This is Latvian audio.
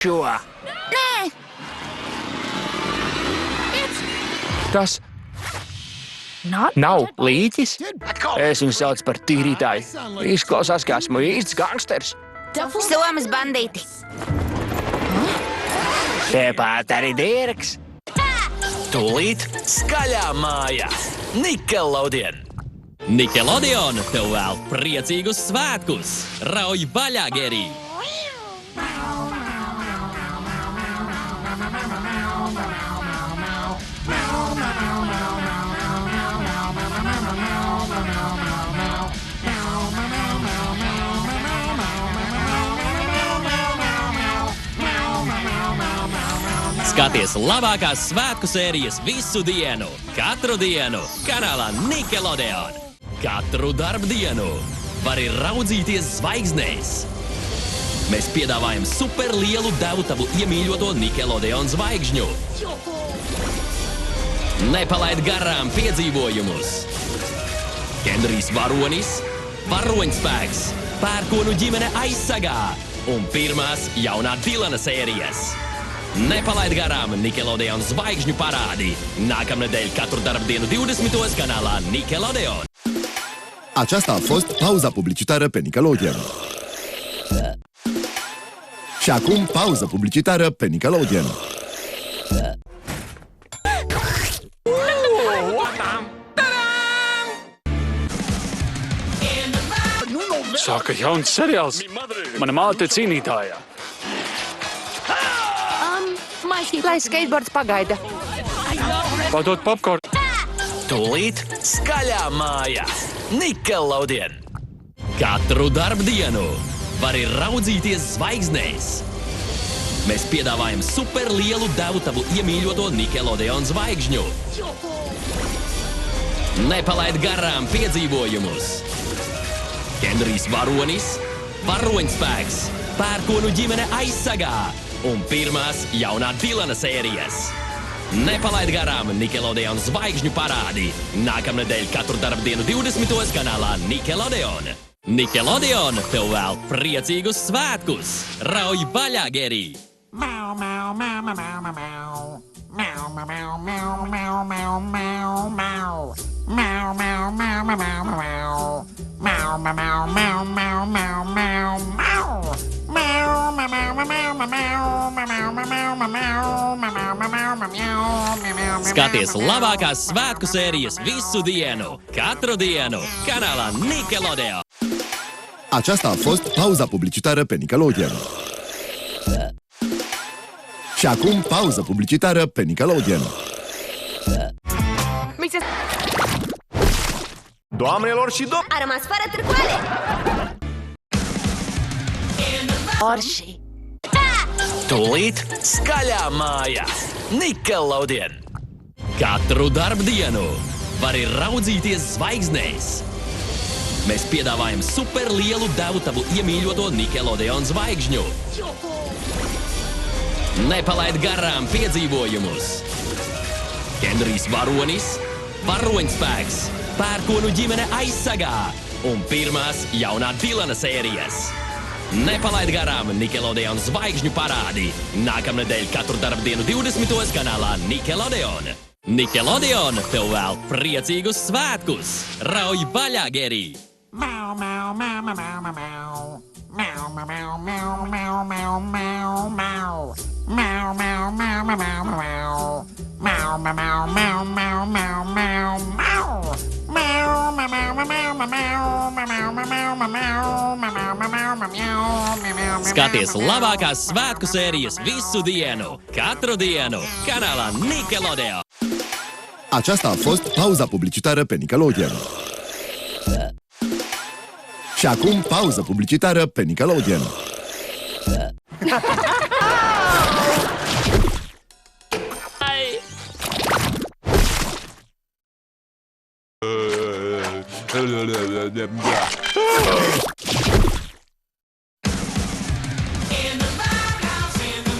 Šo. Nē! Tas nav līķis. Es viņu saucu par tīrītāju. Izklausās, kā esmu īsts gangsters. Somas bandīti! Tepat arī Dierks. Tūlīt skaļā mājā Nickelodeon. Nickelodeon tev vēl priecīgus svētkus! Rauj vaļā, Gerī! Skaties labākās svētku sērijas visu dienu, katru dienu, kanālā Nickelodeon. Katru darbdienu vari raudzīties zvaigznēs. Mēs piedāvājam superlielu devu tavu iemīļoto Nickelodeon zvaigžņu. Nepalaid garām piedzīvojumus. Henrijs Varonis, Varoņspēks, Pērkonu ģimene aizsagā un pirmās jaunā Dilana sērijas. Nepalaid garām Nickelodeon zvaigžņu parādi. Nākamnedēļ katru darbdienu 20. canalā Nickelodeon. Aceasta a fost pauza publicitară pe Nickelodeon. Și acum pauză publicitară pe Nickelodeon. Sāka jauns seriāls. Mana māte ir cīnītāja. Lai skateboards pagaida. Padod popkornu. Tūlīt skaļā mājā Nickelodeon. Katru darbdienu vari raudzīties zvaigznēs. Mēs piedāvājam superlielu devu tavu iemīļoto Nickelodeon zvaigžņu. Nepalaid garām piedzīvojumus. Henrijs Varonis, Varoņspēks, Pērkonu ģimene aizsagā un pirmās jaunā Dilana sērijas. Nepalaid garām Nickelodeon zvaigžņu parādi. Nākamnedēļ katru darbdienu 20. canālā Nickelodeon. Nickelodeon tev vēl priecīgus svētkus! Rauj vaļā, Gerī! Skaties labākās svētku sērijas visu dienu, katru dienu, kanālā Nickelodeon. Aceasta a fost pauza publicitară pe Nickelodeon. Și acum pauză publicitară pe Nickelodeon. Doamnelor și domnilor! A rămas fără târcoale! Orși! Tūlīt skaļā mājā Nickelodeon. Katru darbdienu vari raudzīties zvaigznēs. Mēs piedāvājam superlielu devu tavu iemīļoto Nickelodeon zvaigžņu. Nepalaid garām piedzīvojumus. Henrijs Varonis, Varoņspēks, Pērkonu ģimene aizsagā un pirmās jaunā Dilana sērijas. Nepalaid garām Nickelodeon zvaigžņu parādi. Nākamnedēļ katru darbdienu 20. canālā Nickelodeon. Nickelodeon tev vēl priecīgus svētkus! Rauj vaļā, Gerī! Skaties labākās svētku sērijas visu dienu, katru dienu, kanālā Nickelodeon. Aceasta a fost pauza publicitară pe Nickelodeon. Și acum pauză publicitară pe Nickelodeon.